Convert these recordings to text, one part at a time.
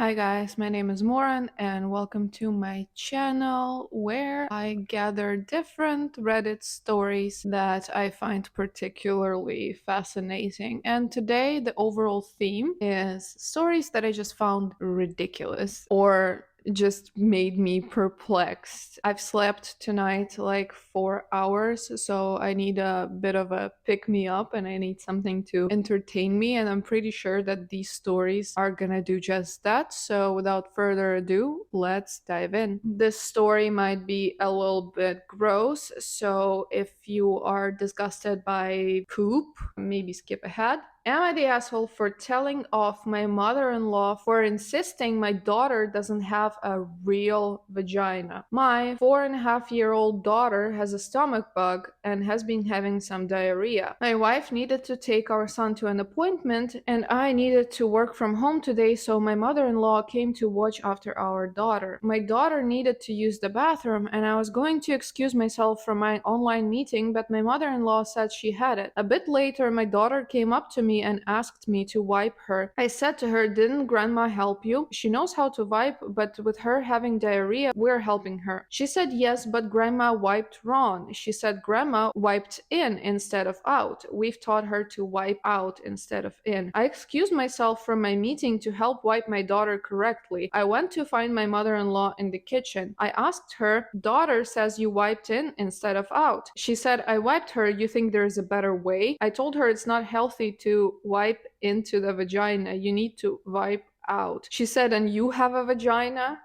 Hi guys, my name is Moran and welcome to my channel where I gather different Reddit stories that I find particularly fascinating. And today the overall theme is stories that I just found ridiculous or just made me perplexed. I've slept tonight like 4 hours, so I need a bit of a pick me up and I need something to entertain me. And I'm pretty sure that these stories are gonna do just that. So without further ado, let's dive in. This story might be a little bit gross, so if you are disgusted by poop, maybe skip ahead. Am I the asshole for telling off my mother in law for insisting my daughter doesn't have a real vagina? My 4.5-year-old daughter has a stomach bug and has been having some diarrhea. My wife needed to take our son to an appointment, and I needed to work from home today, so my mother in law came to watch after our daughter. My daughter needed to use the bathroom, and I was going to excuse myself from my online meeting, but my mother in law said she had it. A bit later, my daughter came up to me and asked me to wipe her. I said to her, "Didn't grandma help you? She knows how to wipe, but with her having diarrhea, we're helping her." She said yes, but grandma wiped wrong. She said grandma wiped in instead of out. We've taught her to wipe out instead of in. I excused myself from my meeting to help wipe my daughter correctly. I went to find my mother-in-law in the kitchen. I asked her, "Daughter says you wiped in instead of out." She said, "I wiped her. You think there is a better way?" I told her it's not healthy to wipe into the vagina. You need to wipe out. She said, "And you have a vagina?"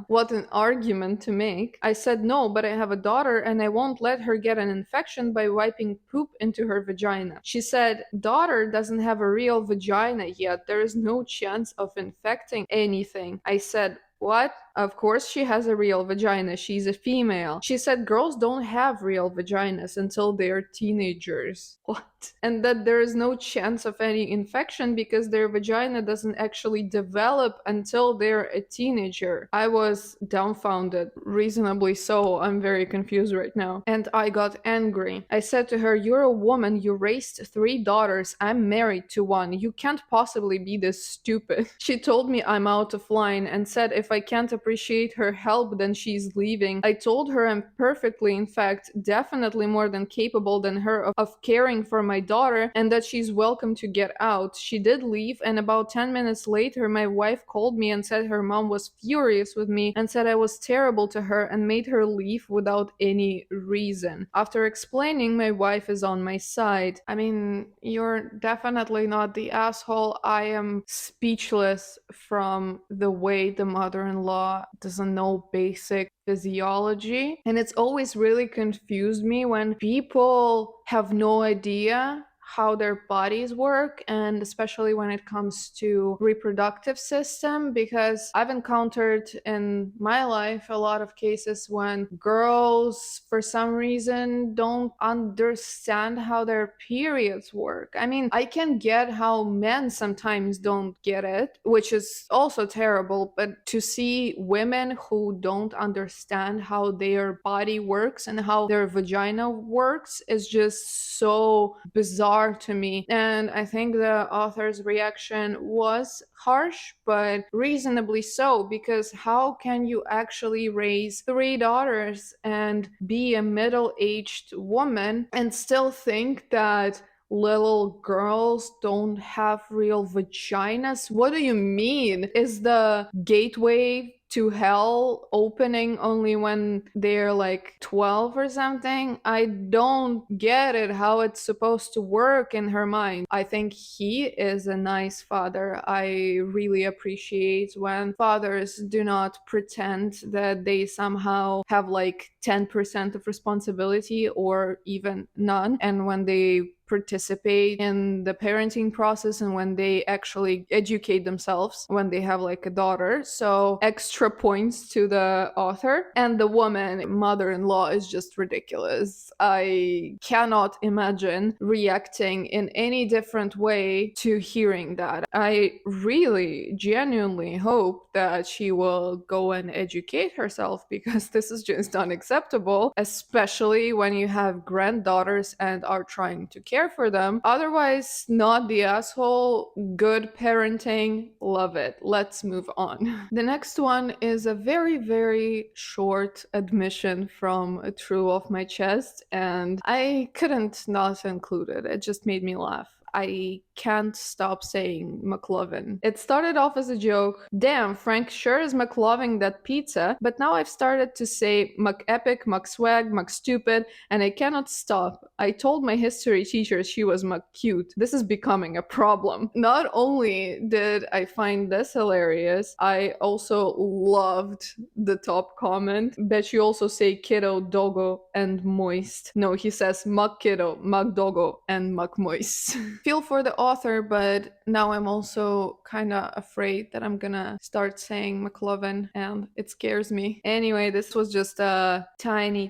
What an argument to make. I said, "No, but I have a daughter and I won't let her get an infection by wiping poop into her vagina." She said, "Daughter doesn't have a real vagina yet. There is no chance of infecting anything." I said, "What? Of course she has a real vagina. She's a female." She said girls don't have real vaginas until they are teenagers. What? And that there is no chance of any infection because their vagina doesn't actually develop until they're a teenager. I was dumbfounded. Reasonably so. I'm very confused right now. And I got angry. I said to her, "You're a woman. You raised 3 daughters. I'm married to one. You can't possibly be this stupid." She told me I'm out of line and said if I can't appreciate her help, then she's leaving. I told her I'm perfectly, in fact, definitely more than capable than her of caring for my daughter and that she's welcome to get out. She did leave, and about 10 minutes later, my wife called me and said her mom was furious with me and said I was terrible to her and made her leave without any reason. After explaining, my wife is on my side. I mean, you're definitely not the asshole. I am speechless from the way the mother-in-law doesn't know basic physiology. And it's always really confused me when people have no idea how their bodies work, and especially when it comes to reproductive system, because I've encountered in my life a lot of cases when girls for some reason don't understand how their periods work. I mean, I can get how men sometimes don't get it, which is also terrible, but to see women who don't understand how their body works and how their vagina works is just so bizarre to me. And I think the author's reaction was harsh, but reasonably so, because how can you actually raise 3 daughters and be a middle-aged woman and still think that little girls don't have real vaginas? What do you mean? Is the gateway to hell opening only when they're like 12 or something? I don't get it how it's supposed to work in her mind. I think he is a nice father. I really appreciate when fathers do not pretend that they somehow have like 10% of responsibility or even none, and when they participate in the parenting process and when they actually educate themselves when they have like a daughter. So extra points to the author. And the woman mother-in-law is just ridiculous. I cannot imagine reacting in any different way to hearing that. I really genuinely hope that she will go and educate herself, because this is just unacceptable, especially when you have granddaughters and are trying to care care for them. Otherwise, not the asshole. Good parenting. Love it. Let's move on. The next one is a very, very short admission from a true off my chest, and I couldn't not include it. It just made me laugh. I can't stop saying McLovin. It started off as a joke. Damn, Frank sure is McLovin that pizza, but now I've started to say McEpic, McSwag, McStupid, and I cannot stop. I told my history teacher she was McCute. This is becoming a problem. Not only did I find this hilarious, I also loved the top comment. Bet you also say kiddo, doggo, and moist. No, he says muck kiddo, muck doggo, and muck moist. Feel for the author, but now I'm also kind of afraid that I'm gonna start saying McLovin, and it scares me. Anyway, this was just a tiny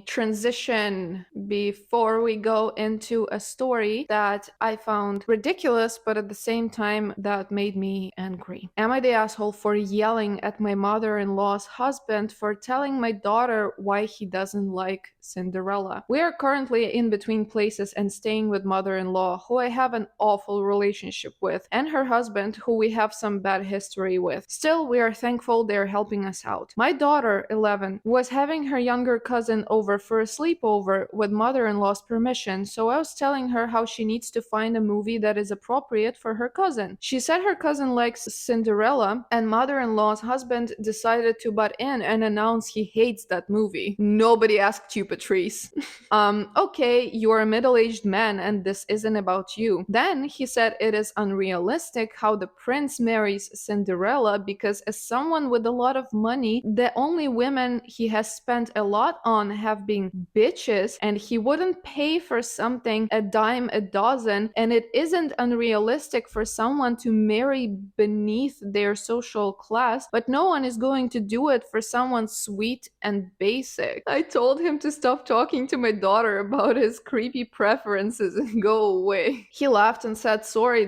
transition before we go into a story that I found ridiculous, but at the same time that made me angry. Am I the asshole for yelling at my mother-in-law's husband for telling my daughter why he doesn't like Cinderella? We are currently in between places and staying with mother-in-law, who I have an awful relationship with, and her husband, who we have some bad history with. Still, we are thankful they're helping us out. My daughter, 11, was having her younger cousin over for a sleepover with mother-in-law's permission, so I was telling her how she needs to find a movie that is appropriate for her cousin. She said her cousin likes Cinderella, and mother-in-law's husband decided to butt in and announce he hates that movie. Nobody asked you, Patrice. Okay, you're a middle-aged man and this isn't about you. Then he said it is unrealistic how the prince marries Cinderella because as someone with a lot of money, the only women he has spent a lot on have been bitches, and he wouldn't pay for something a dime a dozen, and it isn't unrealistic for someone to marry beneath their social class, but no one is going to do it for someone sweet and basic. I told him to stop talking to my daughter about his creepy preferences and go away. He laughed and said sorry,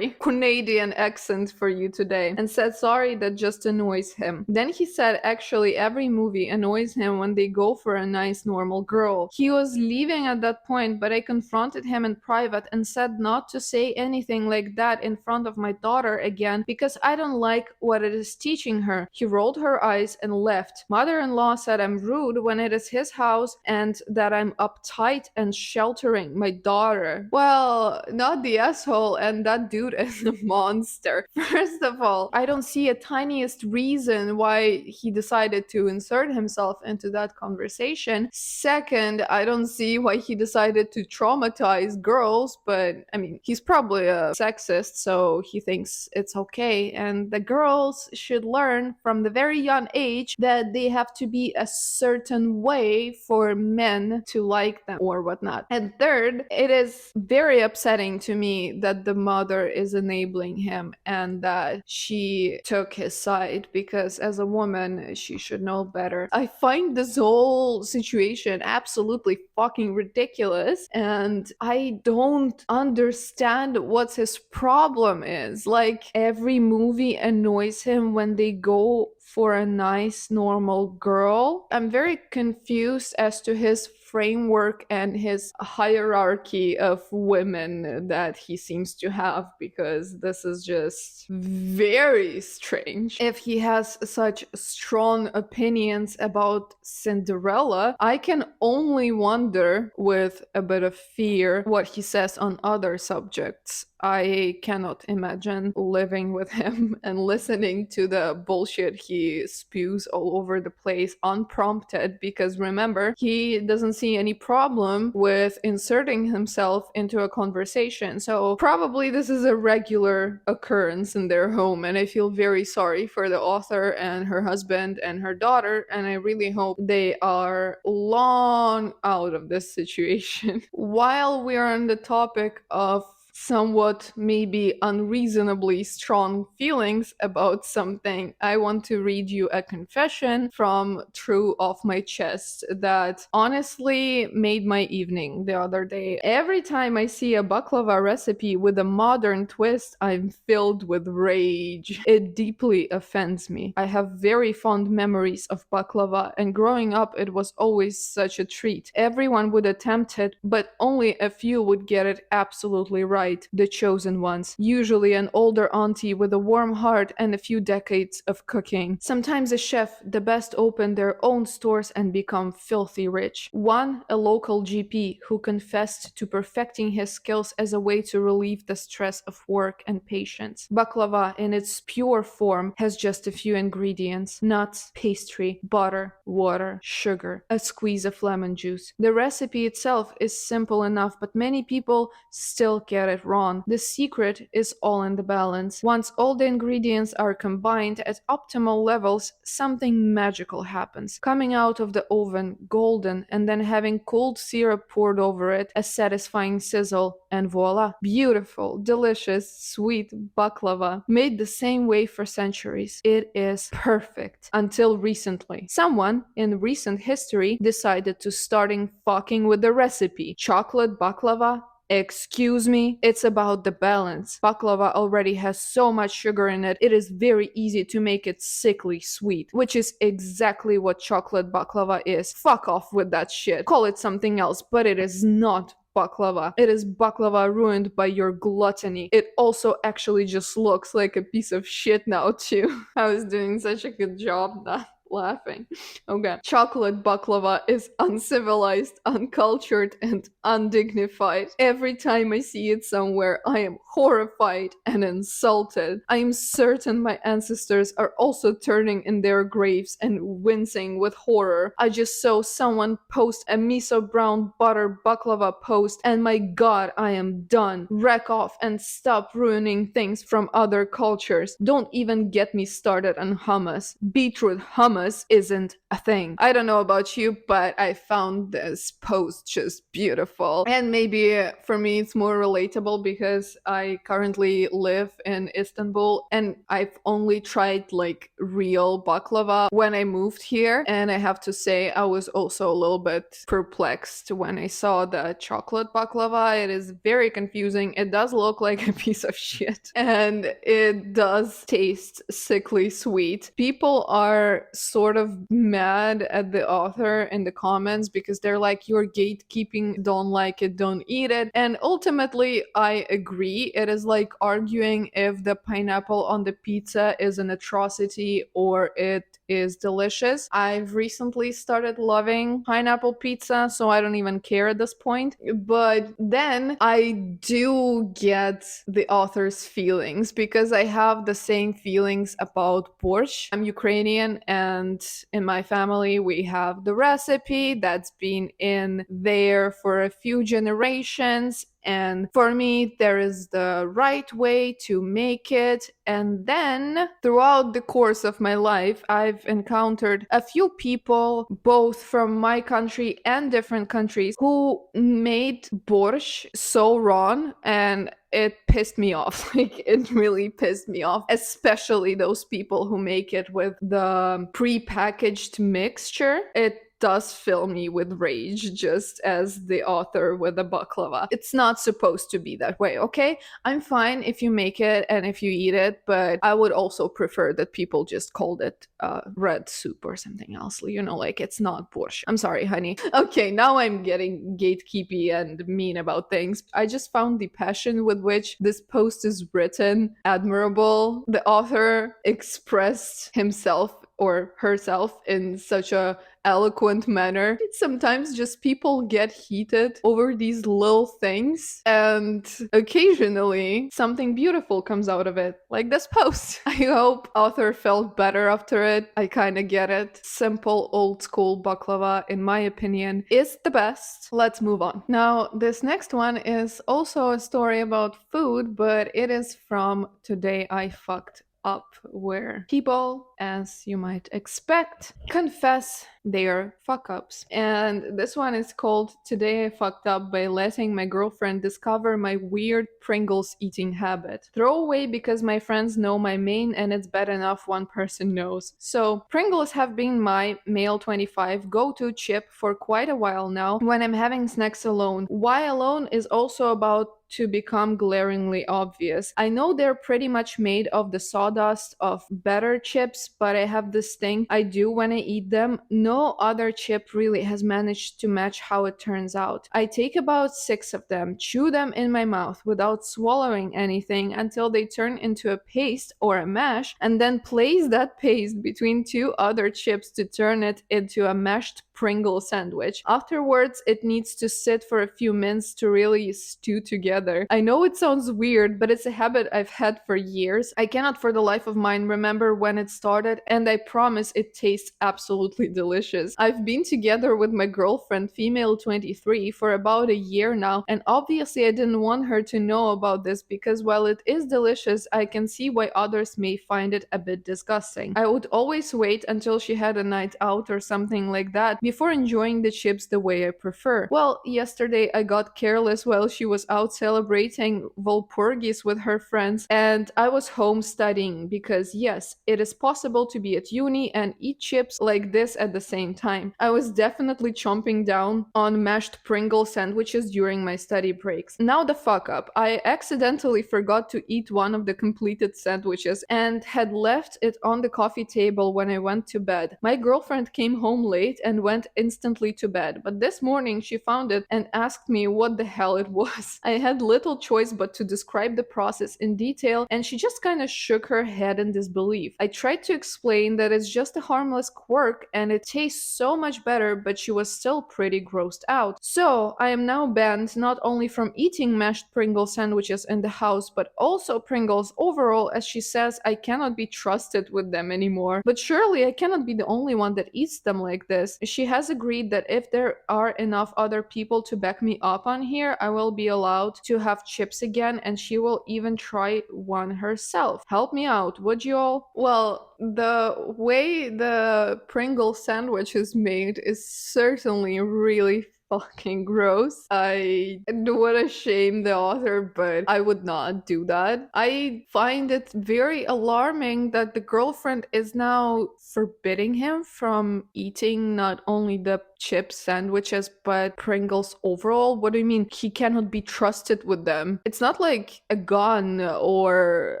Canadian accent for you today, and said sorry that just annoys him. Then he said actually every movie annoys him when they go for a nice normal girl. He was leaving at that point, but I confronted him in private and said not to say anything like that in front of my daughter again because I don't like what it is teaching her. He rolled her eyes and left. Mother-in-law said I'm rude when it is his house and that I'm uptight and sheltering my daughter. Well, not the asshole, and that dude is a monster. First of all, I don't see a tiniest reason why he decided to insert himself into that conversation. Second, I don't see why he decided to traumatize girls, but I mean, he's probably a sexist, so he thinks it's okay, and the girls should learn from the very young age that they have to be a certain way for men to like them or whatnot. And third, it is very upsetting to me that the mother is enabling him and that she took his side because as a woman, she should know better. I find this whole situation absolutely fucking ridiculous, and I don't understand what his problem is. Like, every movie annoys him when they go for a nice normal girl. I'm very confused as to his framework and his hierarchy of women that he seems to have, because this is just very strange. If he has such strong opinions about Cinderella, I can only wonder, with a bit of fear, what he says on other subjects. I cannot imagine living with him and listening to the bullshit he spews all over the place unprompted, because remember, he doesn't see any problem with inserting himself into a conversation. So probably this is a regular occurrence in their home, and I feel very sorry for the author and her husband and her daughter, and I really hope they are long out of this situation. While we are on the topic of somewhat maybe unreasonably strong feelings about something, I want to read you a confession from true off my chest that honestly made my evening the other day. Every time I see a baklava recipe with a modern twist, I'm filled with rage. It deeply offends me. I have very fond memories of baklava, and growing up, it was always such a treat. Everyone would attempt it, but only a few would get it absolutely right, the chosen ones. Usually an older auntie with a warm heart and a few decades of cooking. Sometimes a chef, the best, open their own stores and become filthy rich. One, a local GP who confessed to perfecting his skills as a way to relieve the stress of work and patience. Baklava, in its pure form, has just a few ingredients: nuts, pastry, butter, water, sugar, a squeeze of lemon juice. The recipe itself is simple enough, but many people still get it wrong. The secret is all in the balance. Once all the ingredients are combined at optimal levels, something magical happens. Coming out of the oven, golden, and then having cold syrup poured over it, a satisfying sizzle, and voila, beautiful, delicious, sweet baklava, made the same way for centuries. It is perfect. Until recently. Someone in recent history decided to starting fucking with the recipe. Chocolate baklava? Excuse me, it's about the balance. Baklava already has so much sugar in it, it is very easy to make it sickly sweet, which is exactly what chocolate baklava is. Fuck off with that shit. Call it something else, but it is not baklava. It is baklava ruined by your gluttony. It also actually just looks like a piece of shit now, too. I was doing such a good job not laughing. Okay. Chocolate baklava is uncivilized, uncultured, and undignified. Every time I see it somewhere, I am horrified and insulted. I am certain my ancestors are also turning in their graves and wincing with horror. I just saw someone post a miso brown butter baklava post, and my god, I am done. Wreck off and stop ruining things from other cultures. Don't even get me started on hummus. Beetroot hummus isn't a thing. I don't know about you, but I found this post just beautiful. And maybe for me it's more relatable because I currently live in Istanbul and I've only tried like real baklava when I moved here. And I have to say, I was also a little bit perplexed when I saw the chocolate baklava. It is very confusing. It does look like a piece of shit. And it does taste sickly sweet. People are sort of mad at the author in the comments because they're like, you're gatekeeping, don't like it, don't eat it. And ultimately, I agree. It is like arguing if the pineapple on the pizza is an atrocity or it is delicious. I've recently started loving pineapple pizza, so I don't even care at this point. But then I do get the author's feelings because I have the same feelings about borscht. I'm Ukrainian, and in my family, we have the recipe that's been in there for a few generations. And for me, there is the right way to make it. And then throughout the course of my life, I've encountered a few people, both from my country and different countries, who made borscht so wrong. And it pissed me off. Like, it really pissed me off, especially those people who make it with the pre-packaged mixture. It does fill me with rage, just as the author with the baklava. It's not supposed to be that way, okay? I'm fine if you make it and if you eat it, but I would also prefer that people just called it red soup or something else. You know, like, it's not borscht. I'm sorry, honey. Okay, now I'm getting gatekeepy and mean about things. I just found the passion with which this post is written admirable. The author expressed himself or herself in such a eloquent manner. Sometimes just people get heated over these little things, and occasionally something beautiful comes out of it, like this post. I hope author felt better after it. I kind of get it. Simple old school baklava, in my opinion, is the best. Let's move on. Now, this next one is also a story about food, but it is from Today I Fucked up, where people, as you might expect, confess their fuck ups. And this one is called Today I Fucked Up by Letting My Girlfriend Discover My Weird Pringles Eating Habit. Throw away because my friends know my main and it's bad enough one person knows. So, Pringles have been my male 25 go to chip for quite a while now when I'm having snacks alone. Why alone is also about to become glaringly obvious. I know they're pretty much made of the sawdust of better chips, but I have this thing I do when I eat them. No other chip really has managed to match how it turns out. I take about 6 of them, chew them in my mouth without swallowing anything until they turn into a paste or a mash, and then place that paste between 2 other chips to turn it into a mashed Pringle sandwich. Afterwards, it needs to sit for a few minutes to really stew together. I know it sounds weird, but it's a habit I've had for years. I cannot for the life of mine remember when it started, and I promise it tastes absolutely delicious. I've been together with my girlfriend, female 23, for about a year now, and obviously I didn't want her to know about this because while it is delicious, I can see why others may find it a bit disgusting. I would always wait until she had a night out or something like that before enjoying the chips the way I prefer. Well, yesterday I got careless while she was out celebrating Walpurgis with her friends, and I was home studying because, yes, it is possible to be at uni and eat chips like this at the same time. I was definitely chomping down on mashed Pringle sandwiches during my study breaks. Now the fuck up. I accidentally forgot to eat one of the completed sandwiches and had left it on the coffee table when I went to bed. My girlfriend came home late and went instantly to bed, but this morning she found it and asked me what the hell it was. I had little choice but to describe the process in detail, and she just kind of shook her head in disbelief. I tried to explain that it's just a harmless quirk and it tastes so much better, but she was still pretty grossed out. So I am now banned not only from eating mashed Pringle sandwiches in the house, but also Pringles overall, as she says I cannot be trusted with them anymore. But surely I cannot be the only one that eats them like this. She has agreed that if there are enough other people to back me up on here, I will be allowed to have chips again, and she will even try one herself. Help me out, would you all? Well, the way the Pringle sandwich is made is certainly really fucking gross. I don't want to shame the author, but I would not do that. I find it very alarming that the girlfriend is now forbidding him from eating not only the chip sandwiches but Pringles overall. What do you mean he cannot be trusted with them? It's not like a gun or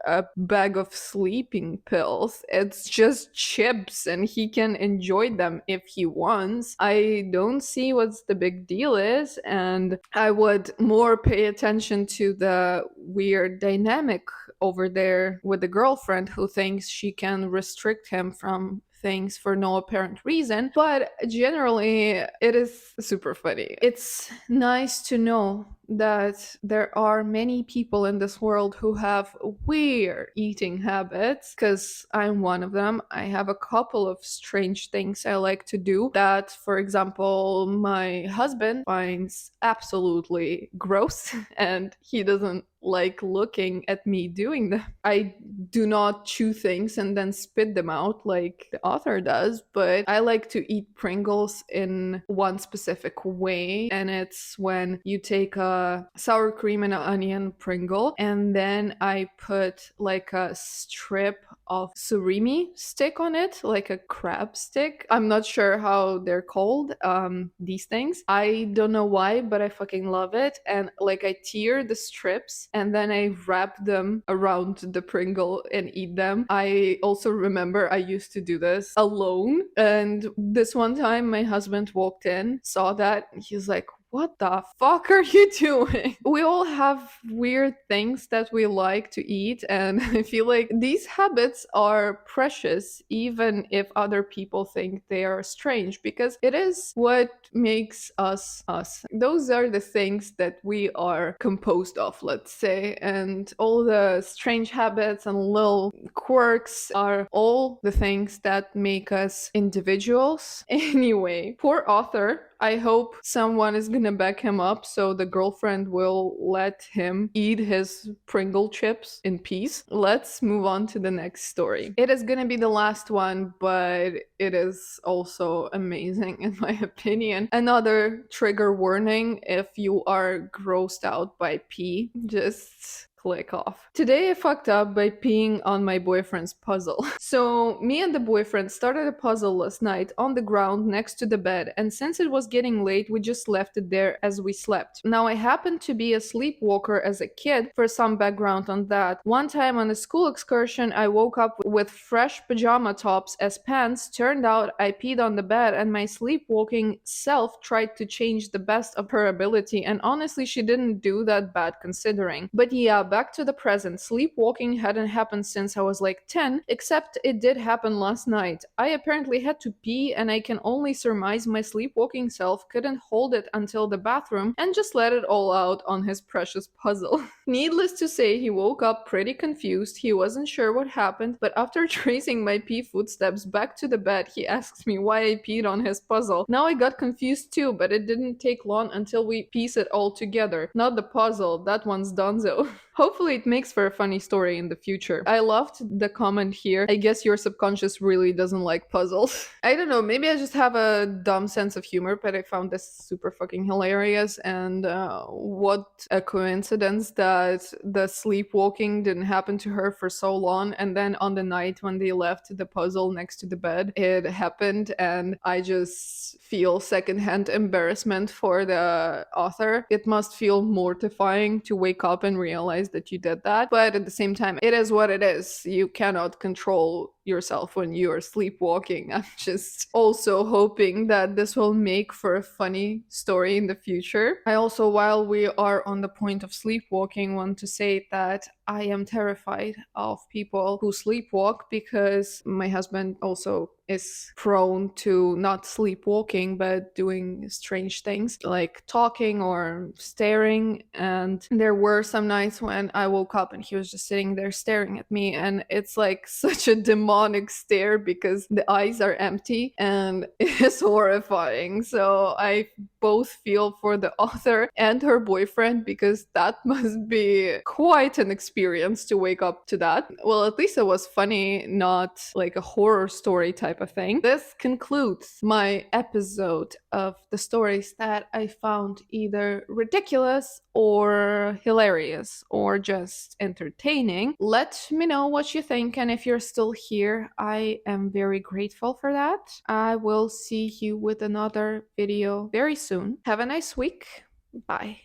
a bag of sleeping pills. It's just chips and he can enjoy them if he wants. I don't see what's the big deal is, and I would more pay attention to the weird dynamic over there with the girlfriend who thinks she can restrict him from things for no apparent reason, but generally it is super funny. It's nice to know that there are many people in this world who have weird eating habits, because I'm one of them. I have a couple of strange things I like to do that, for example, my husband finds absolutely gross and he doesn't like looking at me doing them. I do not chew things and then spit them out like the author does, but I like to eat Pringles in one specific way, and it's when you take a sour cream and an onion Pringle, and then I put like a strip of surimi stick on it, like a crab stick. I'm not sure how they're called, these things. I don't know why, but I fucking love it. And like I tear the strips and then I wrap them around the Pringle and eat them. I also remember I used to do this alone. And this one time my husband walked in, saw that, and he's like, what the fuck are you doing? We all have weird things that we like to eat, and I feel like these habits are precious, even if other people think they are strange, because it is what makes us us. Those are the things that we are composed of, let's say, and all the strange habits and little quirks are all the things that make us individuals. Anyway, poor author I hope someone is gonna back him up so the girlfriend will let him eat his Pringle chips in peace. Let's move on to the next story. It is gonna be the last one, but it is also amazing in my opinion. Another trigger warning: if you are grossed out by pee, just click off. Today I fucked up by peeing on my boyfriend's puzzle. So me and the boyfriend started a puzzle last night on the ground next to the bed, and since it was getting late, we just left it there as we slept. Now I happened to be a sleepwalker as a kid. For some background on that, one time on a school excursion I woke up with fresh pajama tops as pants. Turned out I peed on the bed, and my sleepwalking self tried to change the best of her ability, and honestly she didn't do that bad considering. But yeah, back to the present. Sleepwalking hadn't happened since I was like 10, except it did happen last night. I apparently had to pee, and I can only surmise my sleepwalking self couldn't hold it until the bathroom and just let it all out on his precious puzzle. Needless to say, he woke up pretty confused. He wasn't sure what happened, but after tracing my pee footsteps back to the bed, he asked me why I peed on his puzzle. Now I got confused too, but it didn't take long until we piece it all together. Not the puzzle, that one's donezo. Hopefully it makes for a funny story in the future. I loved the comment here. I guess your subconscious really doesn't like puzzles. I don't know, maybe I just have a dumb sense of humor, but I found this super fucking hilarious, and what a coincidence that the sleepwalking didn't happen to her for so long, and then on the night when they left the puzzle next to the bed, it happened, and I just feel secondhand embarrassment for the author. It must feel mortifying to wake up and realize that you did that, but at the same time, it is what it is. You cannot control yourself when you are sleepwalking. I'm just also hoping that this will make for a funny story in the future. I also, while we are on the point of sleepwalking, want to say that I am terrified of people who sleepwalk, because my husband also is prone to not sleepwalking but doing strange things like talking or staring. And there were some nights when I woke up and he was just sitting there staring at me, and it's like such a demonic stare because the eyes are empty and it is horrifying. So I both feel for the author and her boyfriend, because that must be quite an experience to wake up to that. Well, at least it was funny, not like a horror story type of thing. This concludes my episode of the stories that I found either ridiculous or hilarious or just entertaining. Let me know what you think, and if you're still here, I am very grateful for that. I will see you with another video very soon. Have a nice week. Bye.